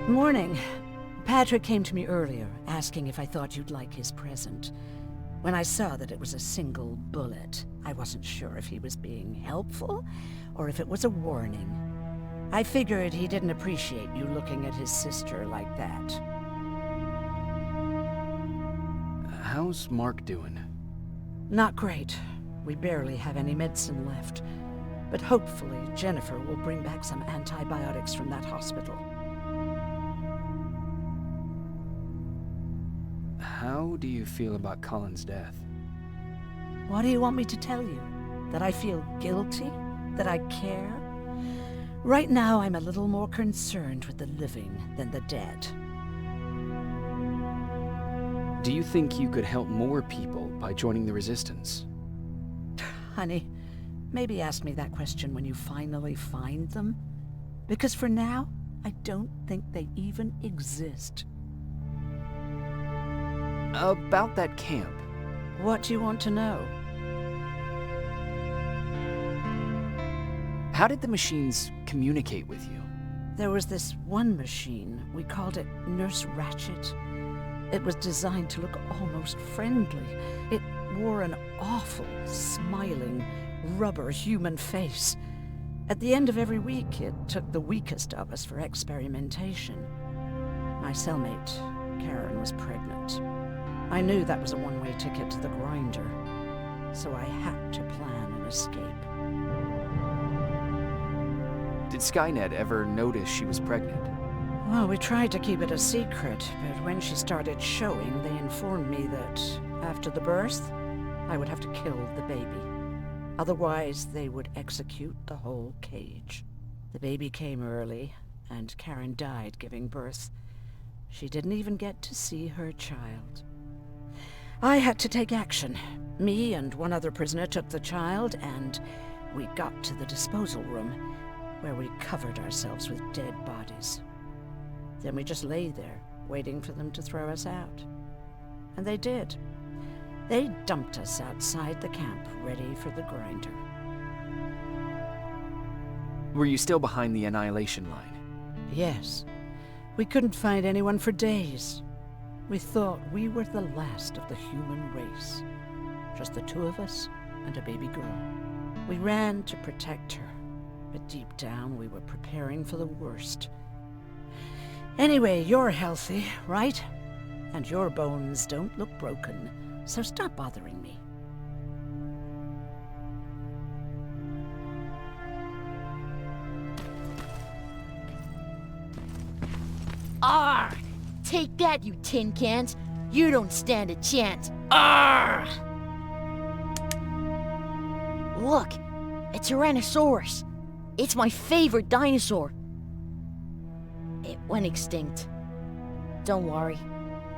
Morning. Patrick came to me earlier, asking if I thought you'd like his present. When I saw that it was a single bullet, I wasn't sure if he was being helpful, or if it was a warning. I figured he didn't appreciate you looking at his sister like that. How's Mark doing? Not great. We barely have any medicine left. But hopefully Jennifer will bring back some antibiotics from that hospital. How do you feel about Colin's death? What do you want me to tell you? That I feel guilty? That I care? Right now, I'm a little more concerned with the living than the dead. Do you think you could help more people by joining the Resistance? Honey, maybe ask me that question when you finally find them. Because for now, I don't think they even exist. About that camp. What do you want to know? How did the machines communicate with you? There was this one machine. We called it Nurse Ratchet. It was designed to look almost friendly. It wore an awful, smiling, rubber human face. At the end of every week, it took the weakest of us for experimentation. My cellmate, Karen, was pregnant. I knew that was a one-way ticket to the grinder, so I had to plan an escape. Did Skynet ever notice she was pregnant? Well, we tried to keep it a secret, but when she started showing, they informed me that after the birth, I would have to kill the baby. Otherwise, they would execute the whole cage. The baby came early, and Karen died giving birth. She didn't even get to see her child. I had to take action. Me and one other prisoner took the child, and we got to the disposal room, where we covered ourselves with dead bodies. Then we just lay there, waiting for them to throw us out. And they did. They dumped us outside the camp, ready for the grinder. Were you still behind the Annihilation line? Yes. We couldn't find anyone for days. We thought we were the last of the human race. Just the two of us and a baby girl. We ran to protect her, but deep down we were preparing for the worst. Anyway, you're healthy, right? And your bones don't look broken, so stop bothering me. Arr! Take that, you tin cans. You don't stand a chance. Arr! Look, a Tyrannosaurus. It's my favorite dinosaur. It went extinct. Don't worry.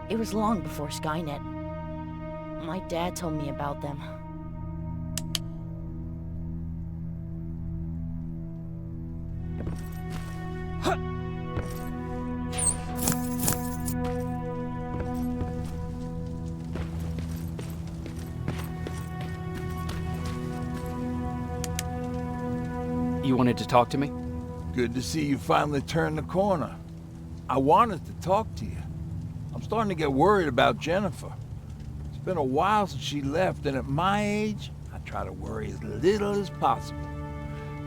It was long before Skynet. My dad told me about them. You wanted to talk to me? Good to see you finally turned the corner. I wanted to talk to you. I'm starting to get worried about Jennifer. It's been a while since she left, and at my age, I try to worry as little as possible.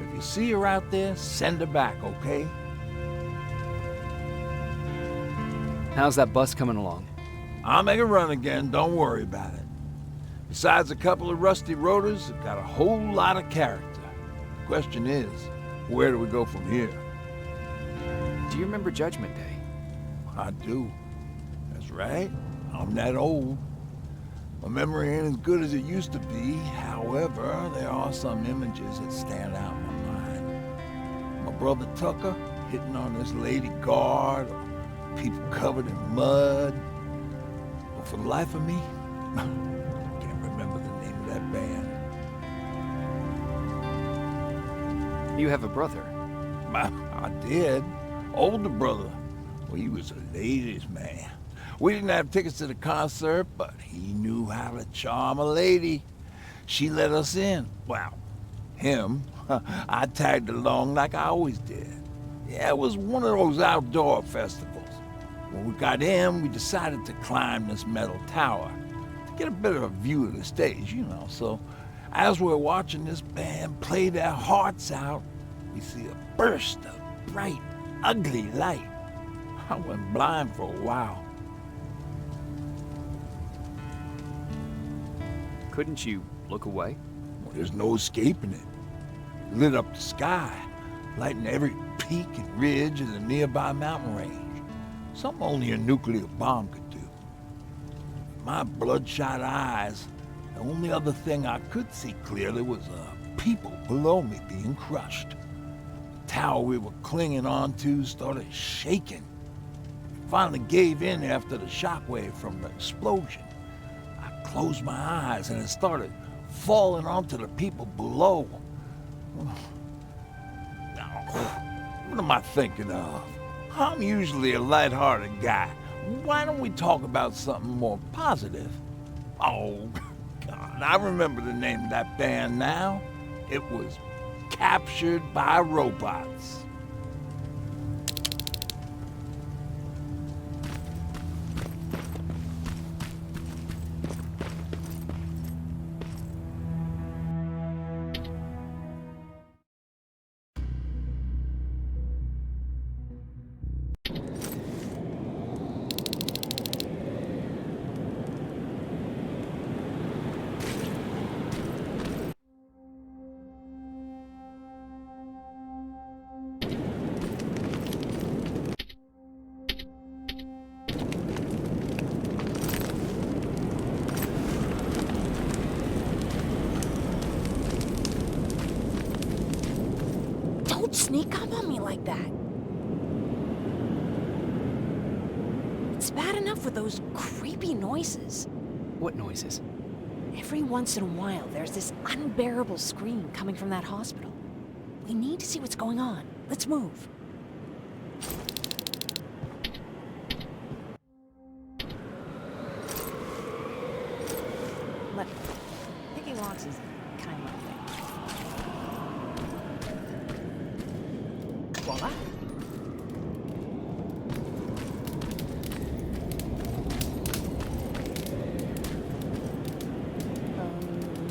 If you see her out there, send her back, okay? How's that bus coming along? I'll make a run again, don't worry about it. Besides a couple of rusty rotors, it's got a whole lot of character. The question is, where do we go from here? Do you remember Judgment Day? I do. That's right. I'm that old. My memory ain't as good as it used to be. However, there are some images that stand out in my mind. My brother Tucker hitting on this lady guard, or people covered in mud. But for the life of me, I can't remember the name of that band. You have a brother. I did. Older brother. Well, he was a ladies' man. We didn't have tickets to the concert, but he knew how to charm a lady. She let us in. Well, him. I tagged along like I always did. Yeah, it was one of those outdoor festivals. When we got in, we decided to climb this metal tower to get a better view of the stage, So, as we're watching this band play their hearts out, we see a burst of bright, ugly light. I went blind for a while. Couldn't you look away? Well, there's no escaping it. It lit up the sky, lighting every peak and ridge of the nearby mountain range. Something only a nuclear bomb could do. My bloodshot eyes, the only other thing I could see clearly was people below me being crushed. The tower we were clinging onto started shaking. It finally gave in after the shockwave from the explosion. I closed my eyes and it started falling onto the people below. What am I thinking of? I'm usually a lighthearted guy. Why don't we talk about something more positive? Oh, God, I remember the name of that band now. It was Captured by Robots. Don't sneak up on me like that. It's bad enough with those creepy noises. What noises? Every once in a while, there's this unbearable scream coming from that hospital. We need to see what's going on. Let's move. Look, picking locks is kind of my thing. Voila.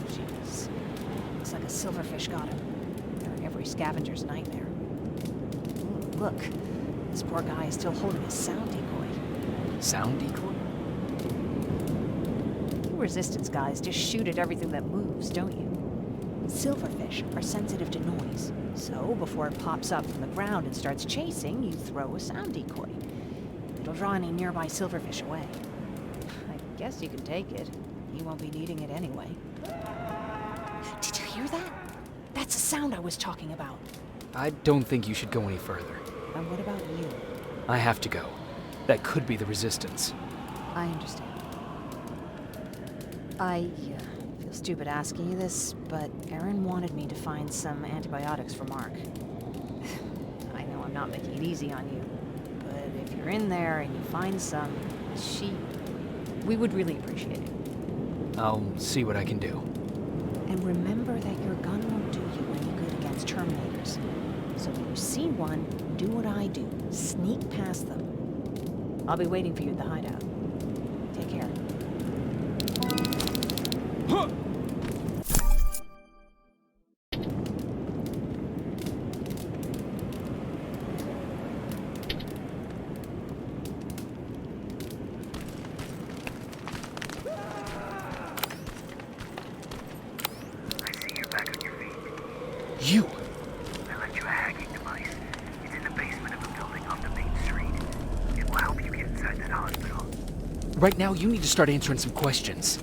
Jeez. Looks like a silverfish got him. They're every scavenger's nightmare. Ooh, look, this poor guy is still holding a sound decoy. Sound decoy? You resistance guys just shoot at everything that moves, don't you? Silverfish are sensitive to noise, so before it pops up from the ground and starts chasing, you throw a sound decoy. It'll draw any nearby silverfish away. I guess you can take it. You won't be needing it anyway. Did you hear that? That's the sound I was talking about. I don't think you should go any further. And what about you? I have to go. That could be the resistance. I understand. I feel stupid asking you this, but Erin wanted me to find some antibiotics for Mark. I know I'm not making it easy on you, but if you're in there and you find some, we would really appreciate it. I'll see what I can do. And remember that your gun won't do you any good against Terminators. So when you see one, do what I do. Sneak past them. I'll be waiting for you at the hideout. Take care. You! I left you a hacking device. It's in the basement of a building off the main street. It will help you get inside that hospital. Right now, you need to start answering some questions.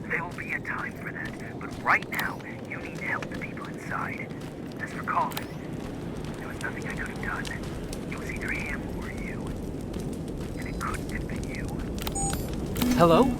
There will be a time for that, but right now, you need to help the people inside. As for Colin, there was nothing I could have done. It was either him or you. And it couldn't have been you. Hello?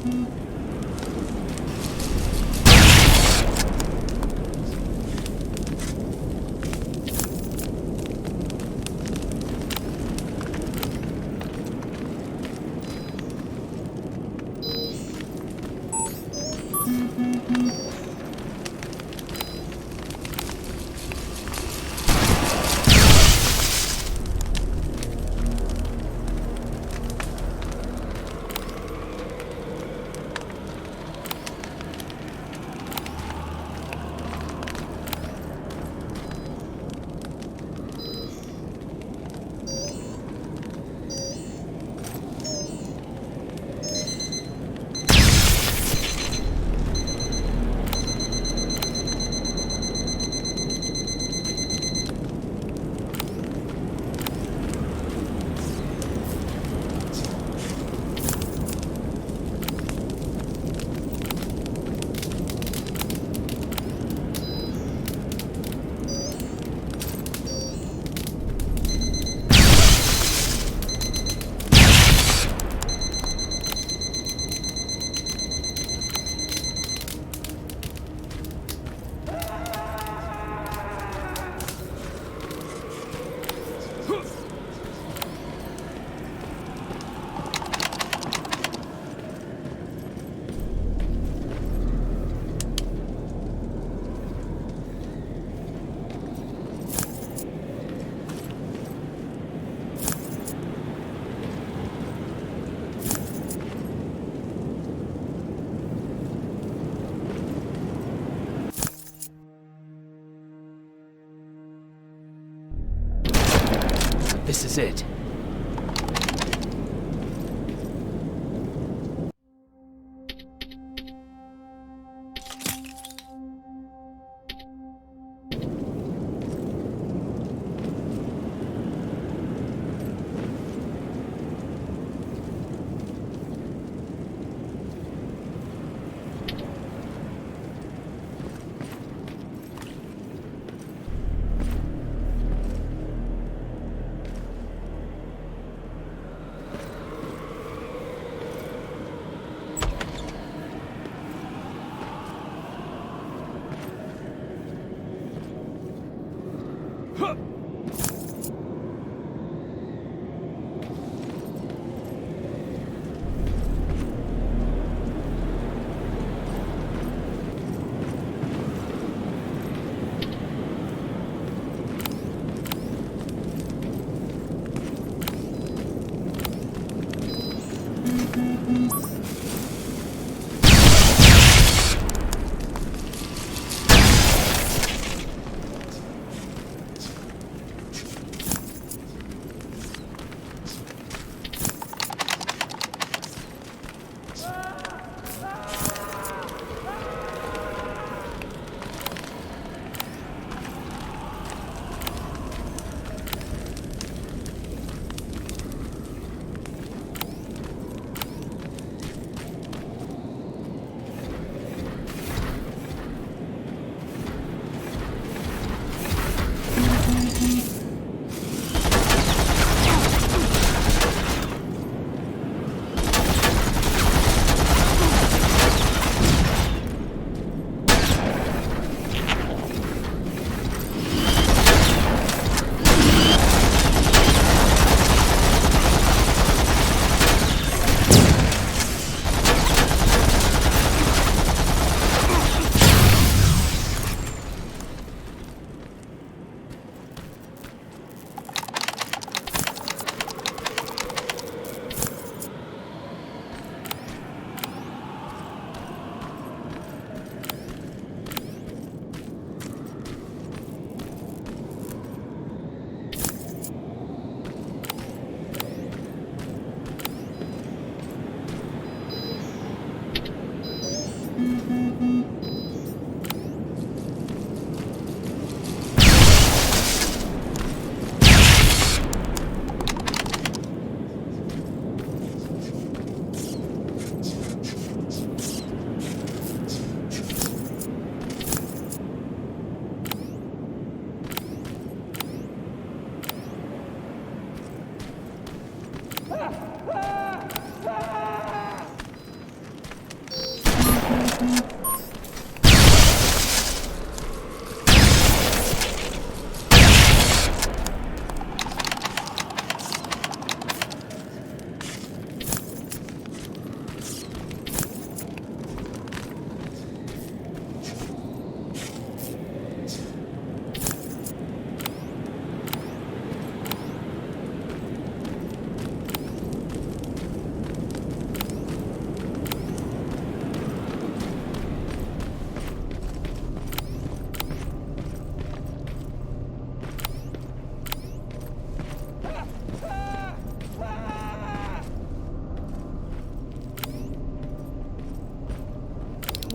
This is it.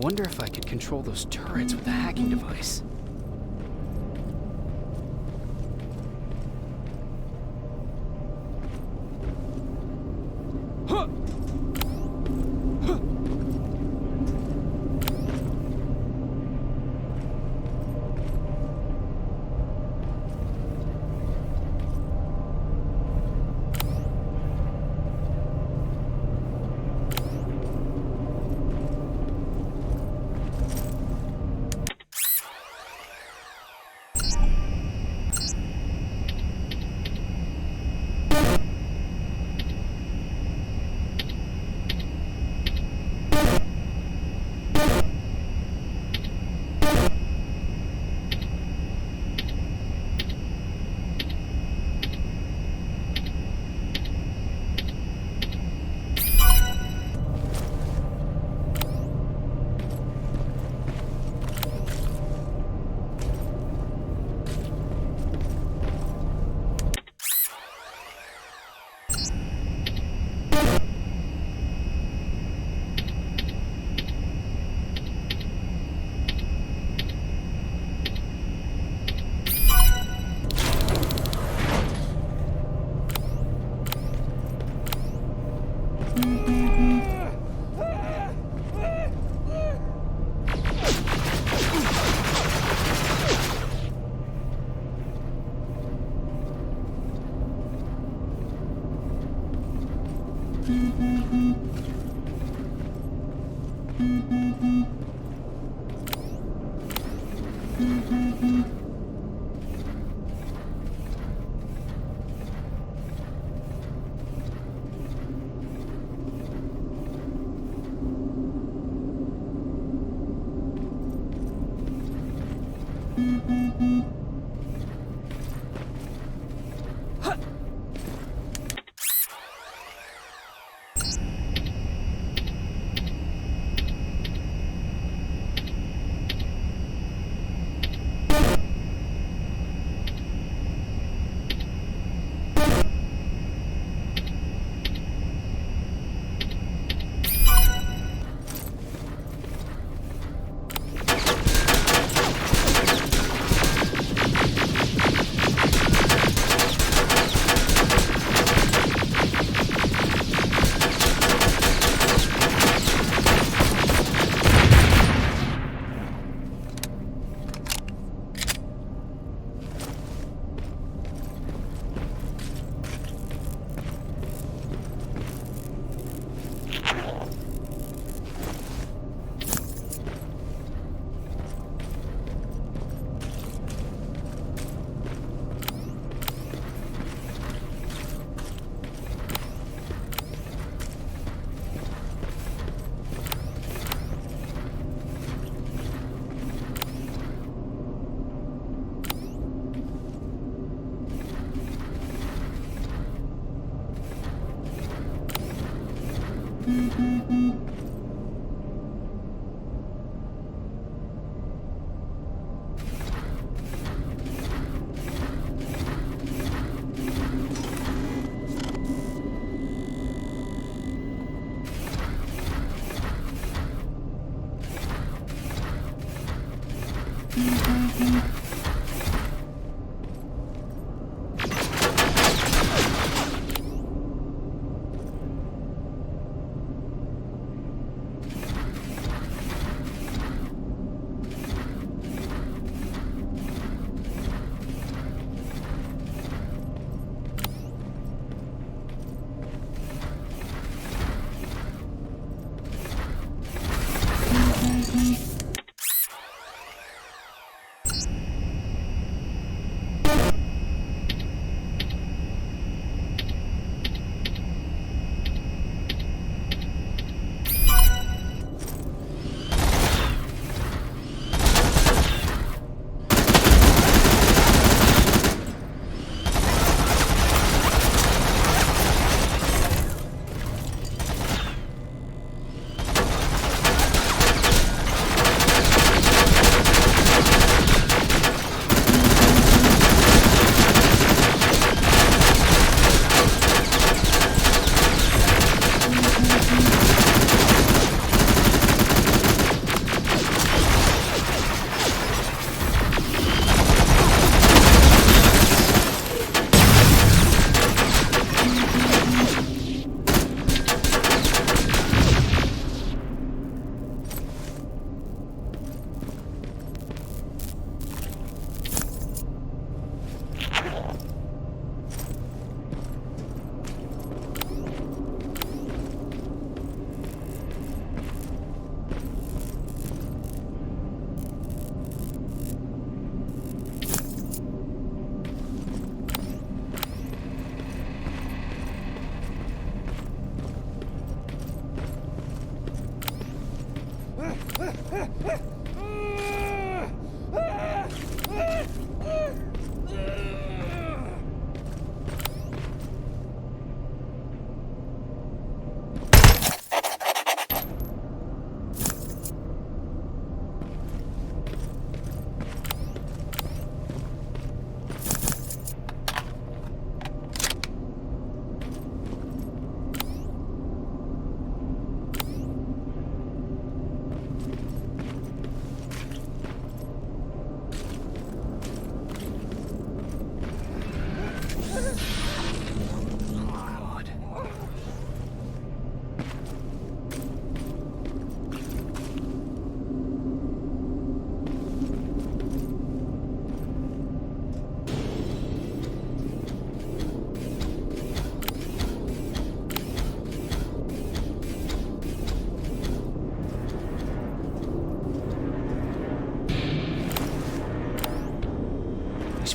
Wonder if I could control those turrets with the hacking device.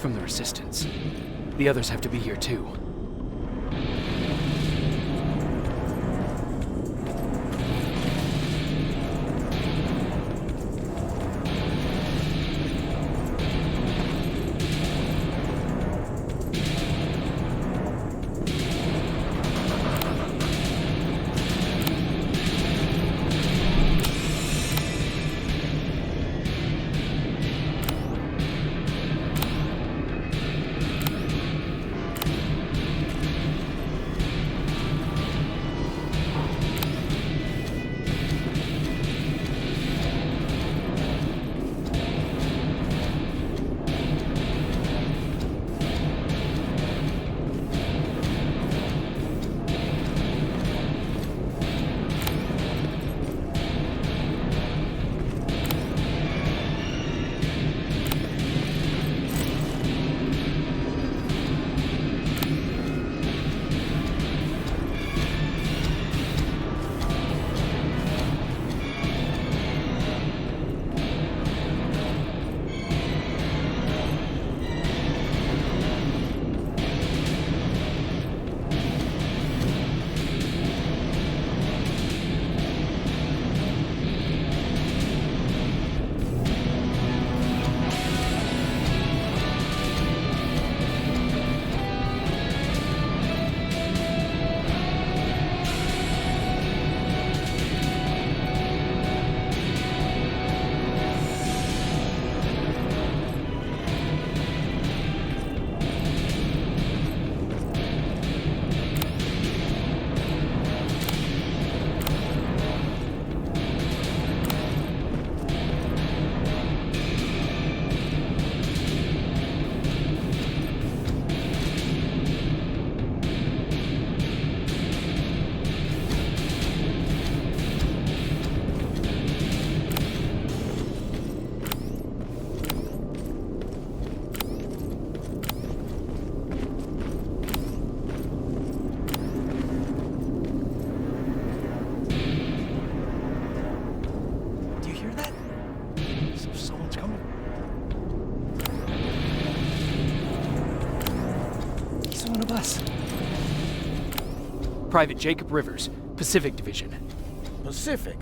from the Resistance. The others have to be here too. Private Jacob Rivers, Pacific Division. Pacific?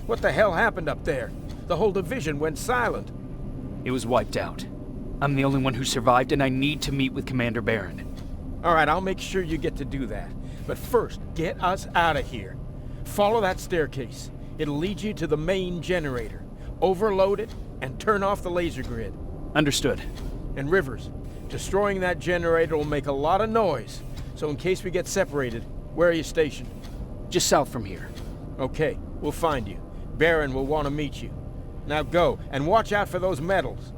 What the hell happened up there? The whole division went silent. It was wiped out. I'm the only one who survived, and I need to meet with Commander Barron. All right, I'll make sure you get to do that. But first, get us out of here. Follow that staircase. It'll lead you to the main generator. Overload it and turn off the laser grid. Understood. And Rivers, destroying that generator will make a lot of noise. So in case we get separated, where are you stationed? Just south from here. Okay, we'll find you. Barron will want to meet you. Now go, and watch out for those medals.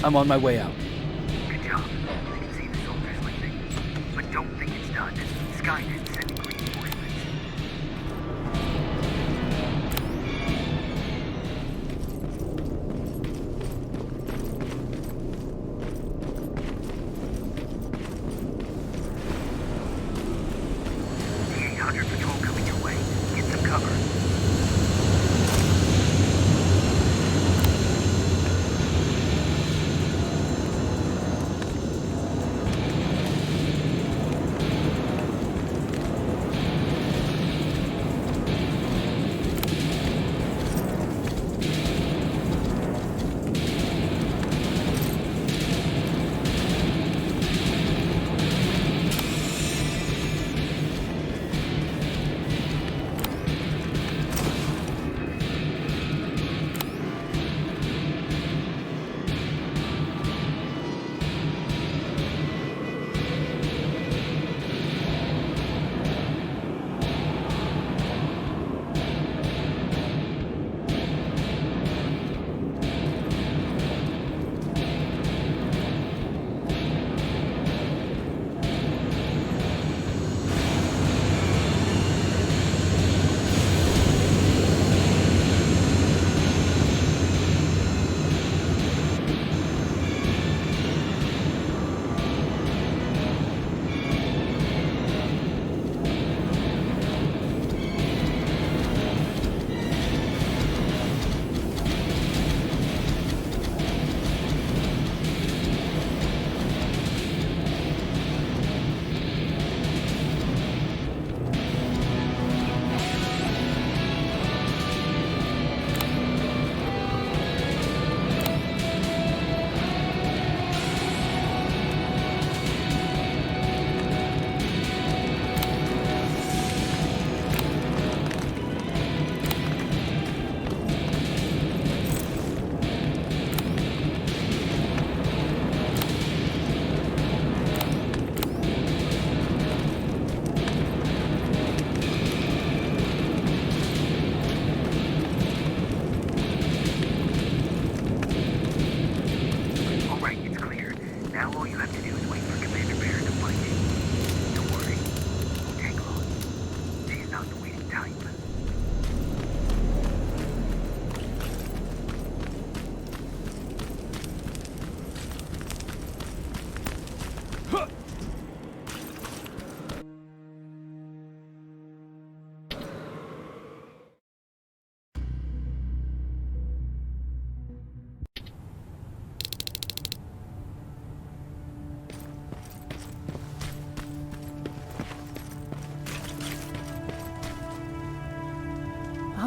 I'm on my way out. Good job. I can see the soldiers leaving. But don't think it's done. Skynet's sending reinforcements. The 800 patrol coming your way. Get some cover.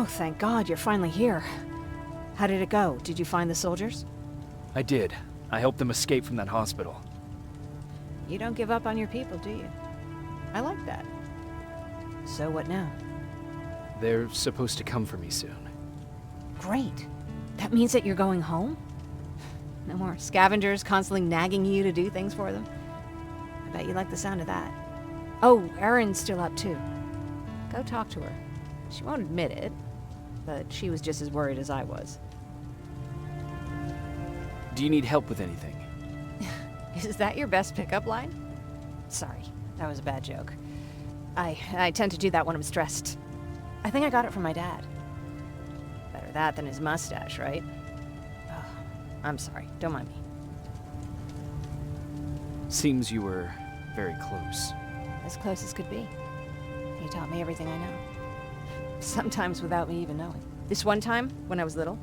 thank God you're finally here. How did it go? Did you find the soldiers? I did. I helped them escape from that hospital. You don't give up on your people, do you? I like that. So what now? They're supposed to come for me soon. Great. That means that you're going home? No more scavengers constantly nagging you to do things for them? I bet you like the sound of that. Oh, Erin's still up too. Go talk to her. She won't admit it, but she was just as worried as I was. Do you need help with anything? Is that your best pickup line? Sorry, that was a bad joke. I tend to do that when I'm stressed. I think I got it from my dad. Better that than his mustache, right? Oh, I'm sorry, don't mind me. Seems you were very close. As close as could be. He taught me everything I know. Sometimes without me even knowing. This one time, when I was little,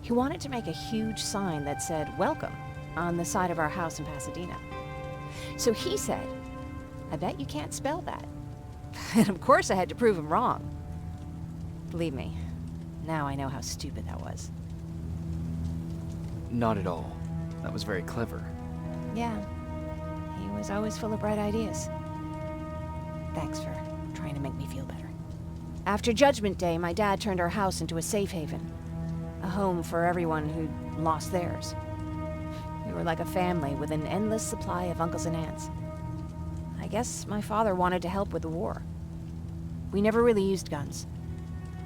he wanted to make a huge sign that said, "Welcome," on the side of our house in Pasadena. So he said, "I bet you can't spell that." And of course I had to prove him wrong. Believe me, now I know how stupid that was. Not at all. That was very clever. Yeah, he was always full of bright ideas. Thanks for trying to make me feel better. After Judgment Day, my dad turned our house into a safe haven. A home for everyone who'd lost theirs. We were like a family with an endless supply of uncles and aunts. I guess my father wanted to help with the war. We never really used guns.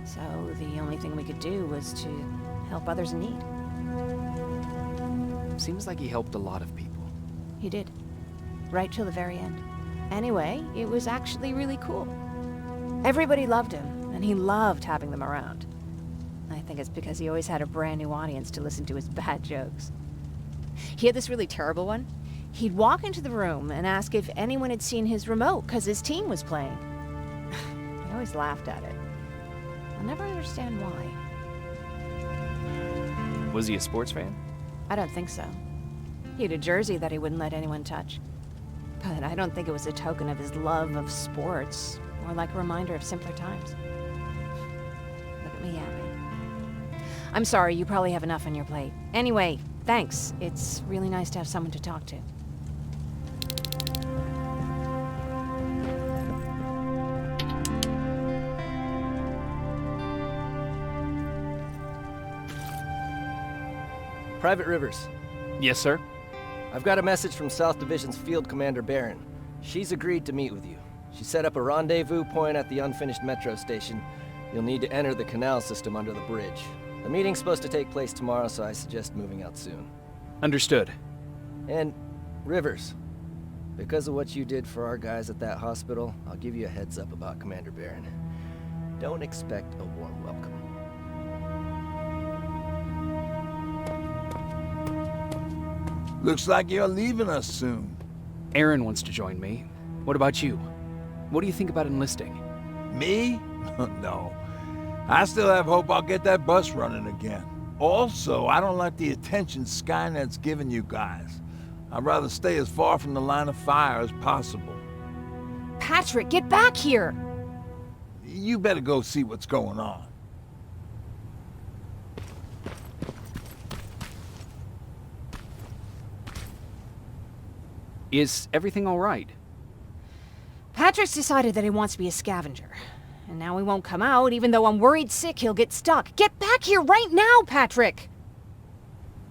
So the only thing we could do was to help others in need. Seems like he helped a lot of people. He did. Right till the very end. Anyway, it was actually really cool. Everybody loved him, and he loved having them around. I think it's because he always had a brand new audience to listen to his bad jokes. He had this really terrible one. He'd walk into the room and ask if anyone had seen his remote because his team was playing. I always laughed at it. I'll never understand why. Was he a sports fan? I don't think so. He had a jersey that he wouldn't let anyone touch. But I don't think it was a token of his love of sports, more like a reminder of simpler times. Look at me yapping. I'm sorry, you probably have enough on your plate. Anyway, thanks. It's really nice to have someone to talk to. Private Rivers, Yes, sir. I've got a message from South Division's Field Commander Barron. She's agreed to meet with you. She set up a rendezvous point at the unfinished metro station. You'll need to enter the canal system under the bridge. The meeting's supposed to take place tomorrow, so I suggest moving out soon. Understood. And, Rivers, because of what you did for our guys at that hospital, I'll give you a heads up about Commander Barron. Don't expect a warm welcome. Looks like you're leaving us soon. Erin wants to join me. What about you? What do you think about enlisting? Me? No. I still have hope I'll get that bus running again. Also, I don't like the attention Skynet's giving you guys. I'd rather stay as far from the line of fire as possible. Patrick, get back here! You better go see what's going on. Is everything all right? Patrick's decided that he wants to be a scavenger. And now he won't come out, even though I'm worried sick he'll get stuck. Get back here right now, Patrick!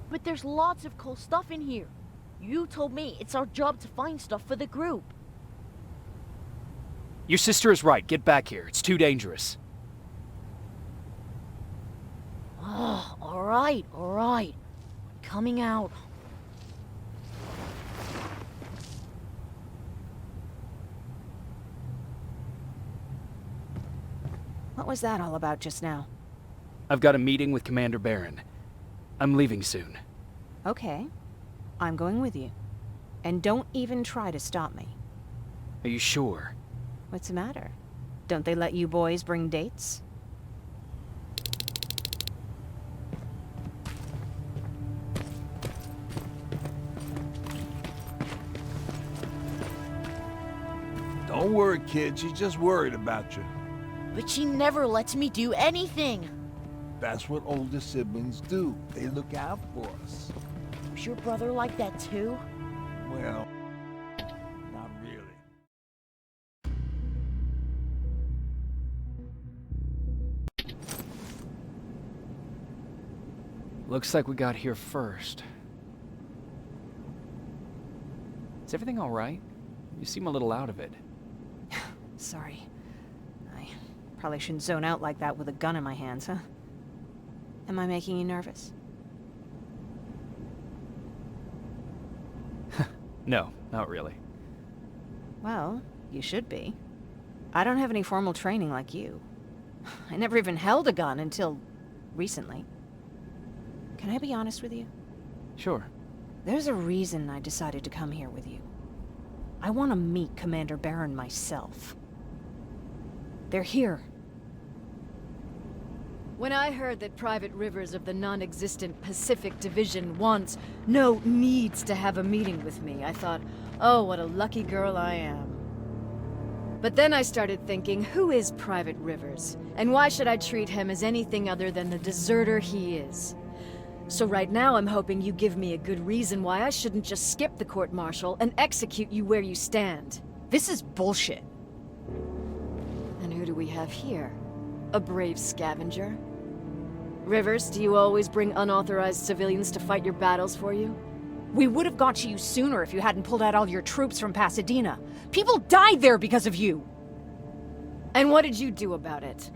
But there's lots of cool stuff in here. You told me it's our job to find stuff for the group. Your sister is right. Get back here. It's too dangerous. Oh, alright. I'm coming out. What was that all about just now? I've got a meeting with Commander Barron. I'm leaving soon. Okay. I'm going with you. And don't even try to stop me. Are you sure? What's the matter? Don't they let you boys bring dates? Don't worry, kid. She's just worried about you. But she never lets me do anything. That's what older siblings do. They look out for us. Was your brother like that too? Well, not really. Looks like we got here first. Is everything all right? You seem a little out of it. Sorry. I probably shouldn't zone out like that with a gun in my hands, huh? Am I making you nervous? No, not really. Well, you should be. I don't have any formal training like you. I never even held a gun until recently. Can I be honest with you? Sure. There's a reason I decided to come here with you. I want to meet Commander Barron myself. They're here. When I heard that Private Rivers of the non-existent Pacific Division needs to have a meeting with me, I thought, oh, what a lucky girl I am. But then I started thinking, who is Private Rivers? And why should I treat him as anything other than the deserter he is? So right now I'm hoping you give me a good reason why I shouldn't just skip the court-martial and execute you where you stand. This is bullshit. And who do we have here? A brave scavenger? Rivers, do you always bring unauthorized civilians to fight your battles for you? We would have got to you sooner if you hadn't pulled out all your troops from Pasadena. People died there because of you! And what did you do about it?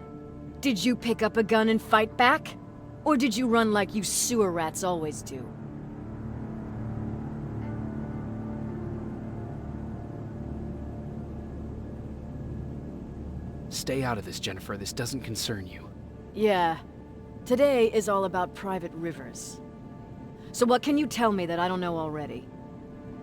Did you pick up a gun and fight back? Or did you run like you sewer rats always do? Stay out of this, Jennifer. This doesn't concern you. Yeah. Today is all about Private Rivers. So what can you tell me that I don't know already?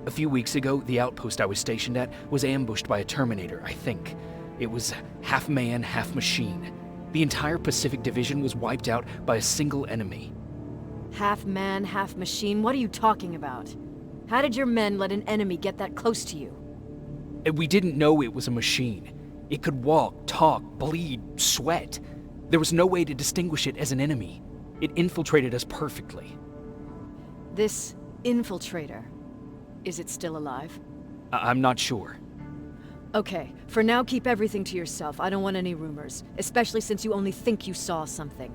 A few weeks ago, the outpost I was stationed at was ambushed by a Terminator, I think. It was half man, half machine. The entire Pacific Division was wiped out by a single enemy. Half man, half machine? What are you talking about? How did your men let an enemy get that close to you? And we didn't know it was a machine. It could walk, talk, bleed, sweat. There was no way to distinguish it as an enemy. It infiltrated us perfectly. This infiltrator, is it still alive? I'm not sure. Okay, for now keep everything to yourself. I don't want any rumors, especially since you only think you saw something.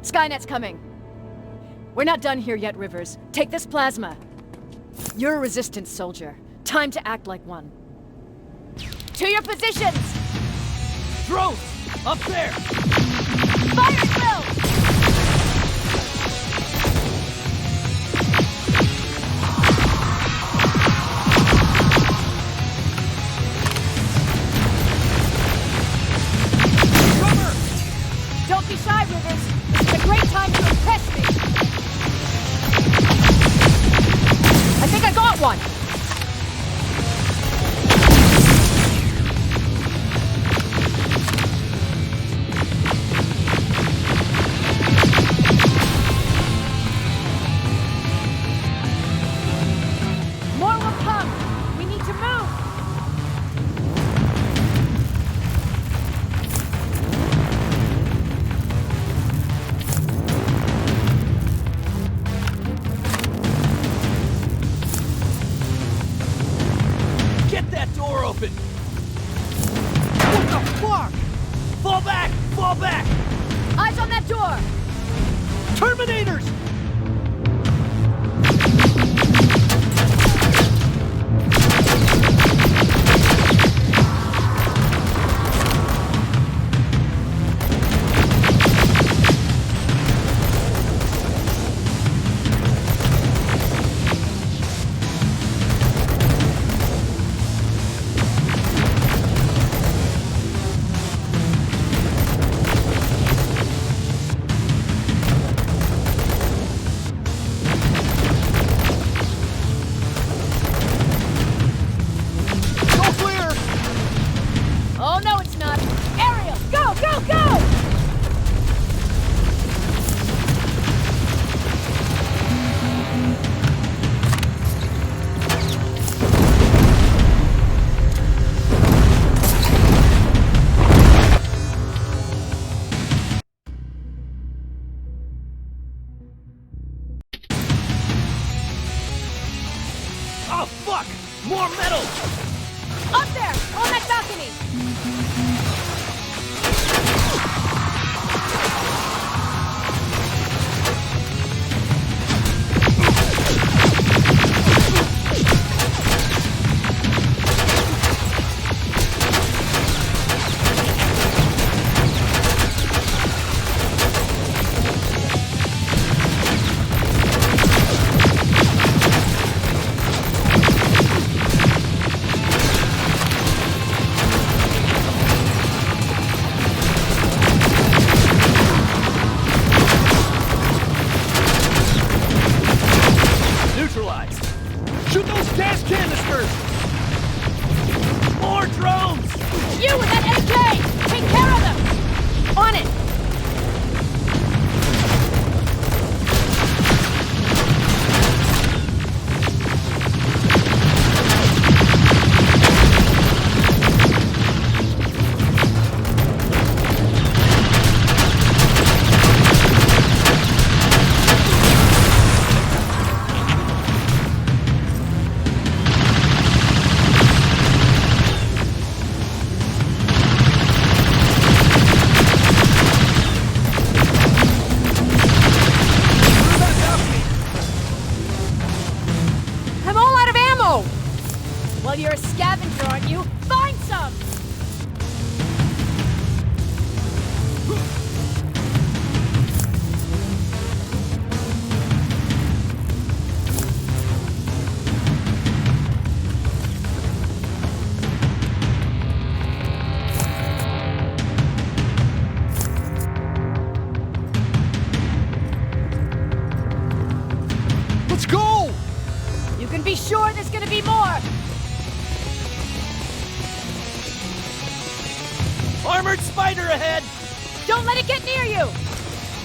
Skynet's coming! We're not done here yet, Rivers. Take this plasma. You're a resistance soldier. Time to act like one. To your positions! Drones! Up there! Fire at will! Don't be shy, Rivers. This is a great time to impress me. I think I got one! More will come. We need to move. Get that door open! What the fuck? Fall back! Fall back! Eyes on that door. Terminators! Oh, fuck! More metal! Up there! On that balcony! Neutralized! Shoot those gas canisters! More drones! You with that AK! Take care of them! On it! I'm all out of ammo! Well, you're a scavenger, aren't you? Find some! Let's go! You can be sure there's gonna be more! Armored spider ahead! Don't let it get near you!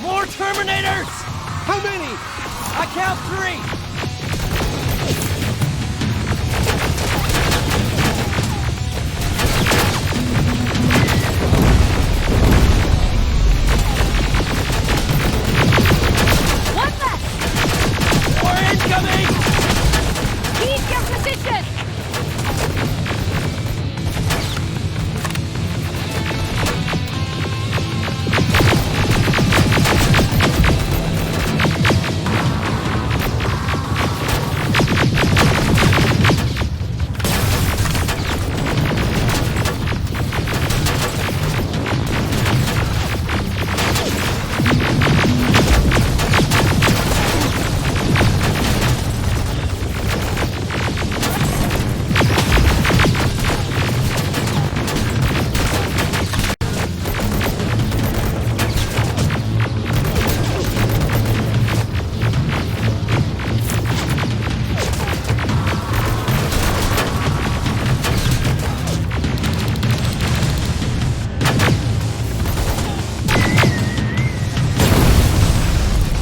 More Terminators! How many? I count 3! One left! More incoming! Keep your position!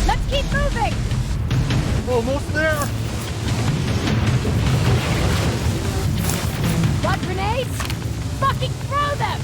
Let's keep moving! Almost there! Got grenades? Fucking throw them!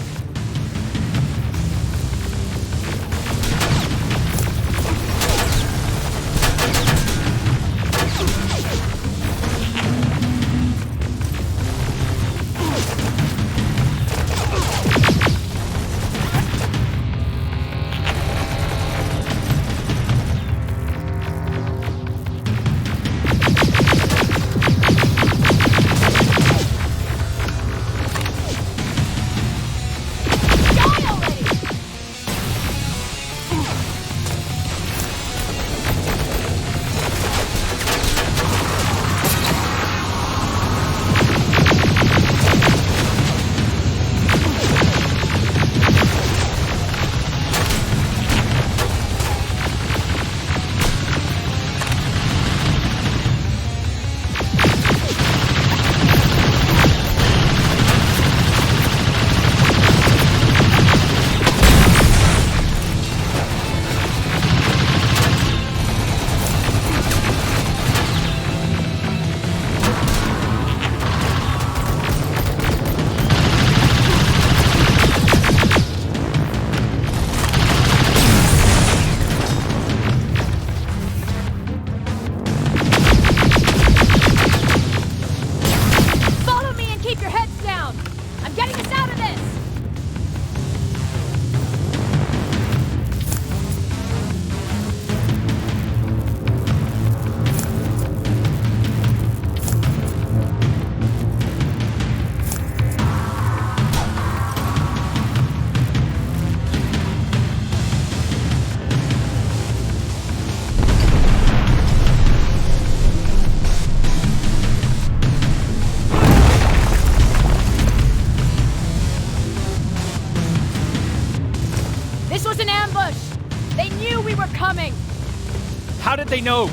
How did they know?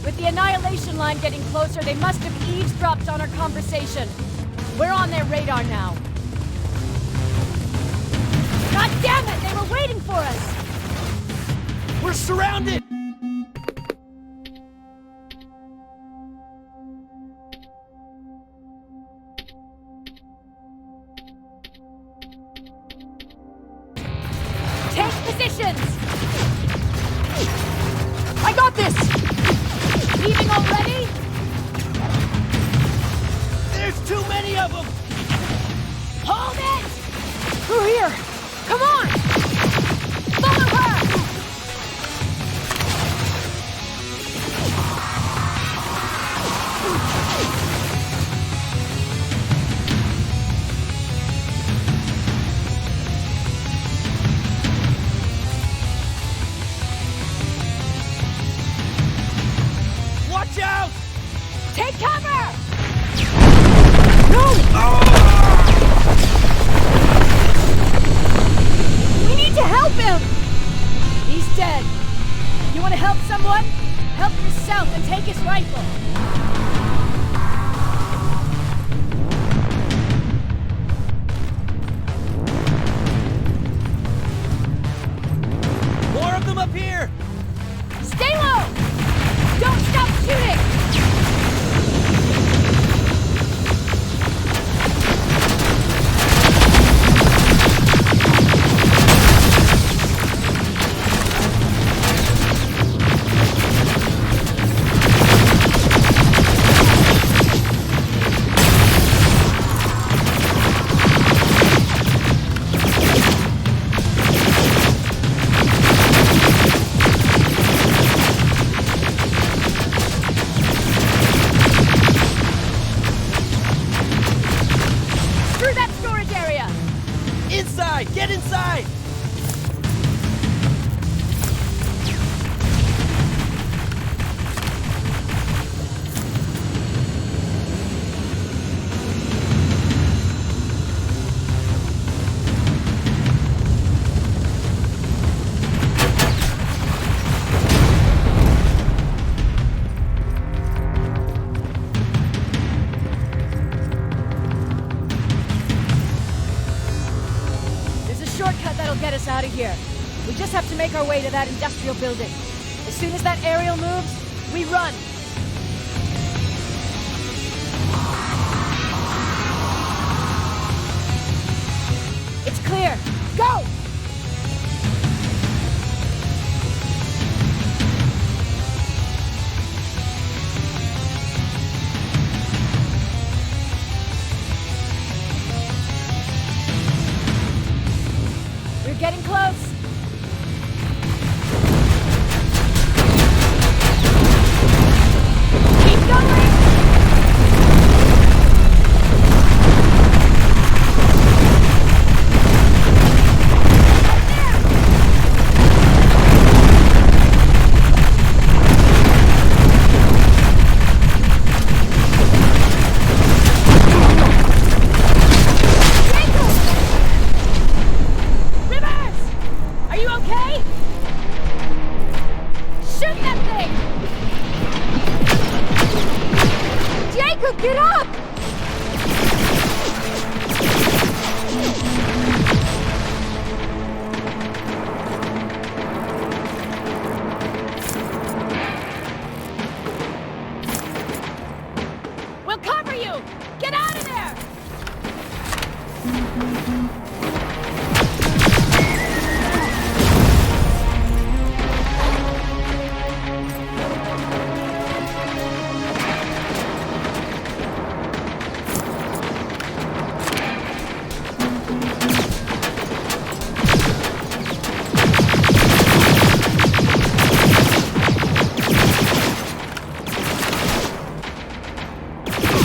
With the Annihilation line getting closer, they must have eavesdropped on our conversation. We're on their radar now. God damn it! They were waiting for us! We're surrounded! Take positions! I got this! Leaving already? There's too many of them! Hold it! Through here! Come on! Follow her! Watch out! Take cover! We need to help him! He's dead. You want to help someone? Help yourself and take his rifle. More of them up here! Stay low! Don't stop shooting! Through that storage area! Inside! Get inside! There's a shortcut that'll get us out of here. We just have to make our way to that industrial building. As soon as that aerial moves, we run. It's clear. Go! We're getting close. Keep going! Rivers! Are you okay? Shoot that thing! Jacob, get up! We'll cover you! Get out of there!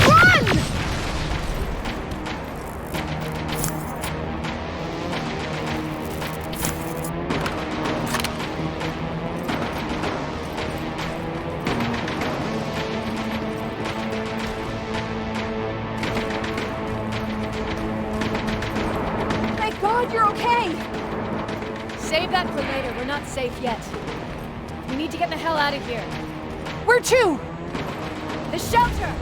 Run! God, you're okay! Save that for later. We're not safe yet. We need to get the hell out of here. Where to? The shelter!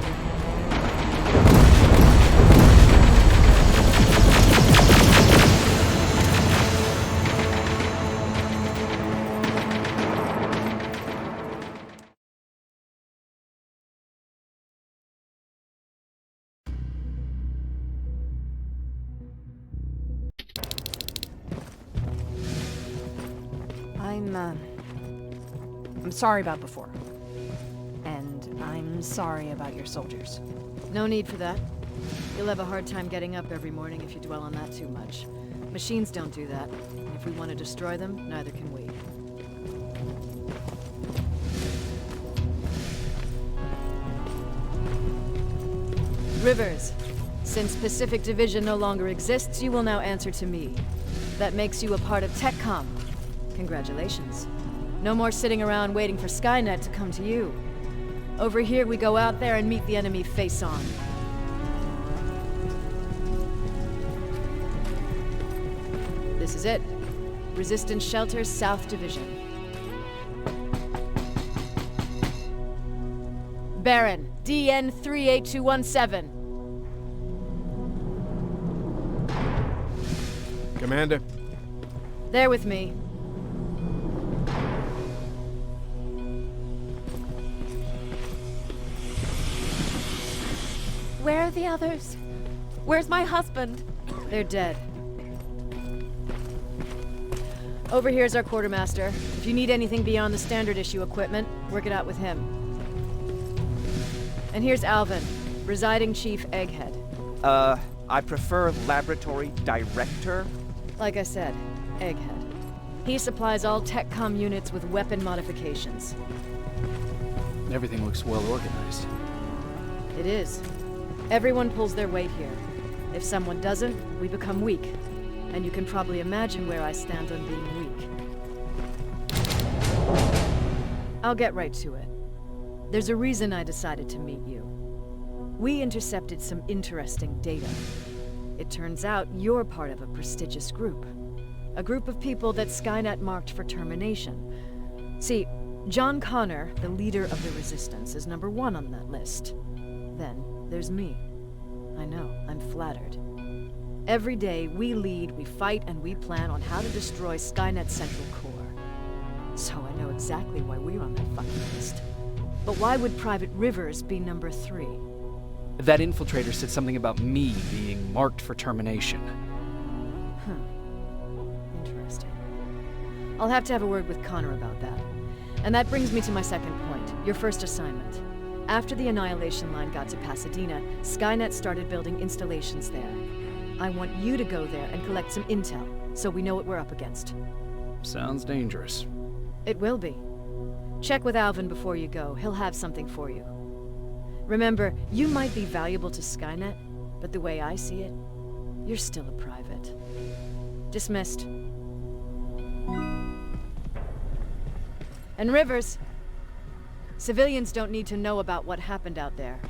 I'm sorry about before. And I'm sorry about your soldiers. No need for that. You'll have a hard time getting up every morning if you dwell on that too much. Machines don't do that. And if we want to destroy them, neither can we. Rivers, since Pacific Division no longer exists, you will now answer to me. That makes you a part of TechCom. Congratulations. No more sitting around waiting for Skynet to come to you. Over here, we go out there and meet the enemy face on. This is it. Resistance Shelter, South Division. Baron, DN 38217. Commander. There with me. Where are the others? Where's my husband? They're dead. Over here's our quartermaster. If you need anything beyond the standard issue equipment, work it out with him. And here's Alvin, Presiding Chief Egghead. I prefer Laboratory Director. Like I said, Egghead. He supplies all TechCom units with weapon modifications. Everything looks well organized. It is. Everyone pulls their weight here. If someone doesn't, we become weak. And you can probably imagine where I stand on being weak. I'll get right to it. There's a reason I decided to meet you. We intercepted some interesting data. It turns out you're part of a prestigious group. A group of people that Skynet marked for termination. See, John Connor, the leader of the Resistance, is #1 on that list. Then there's me. I know, I'm flattered. Every day, we lead, we fight, and we plan on how to destroy Skynet's central core. So I know exactly why we're on that fucking list. But why would Private Rivers be #3? That infiltrator said something about me being marked for termination. Interesting. I'll have to have a word with Connor about that. And that brings me to my second point, your first assignment. After the Annihilation line got to Pasadena, Skynet started building installations there. I want you to go there and collect some intel, so we know what we're up against. Sounds dangerous. It will be. Check with Alvin before you go. He'll have something for you. Remember, you might be valuable to Skynet, but the way I see it, you're still a private. Dismissed. And Rivers, civilians don't need to know about what happened out there.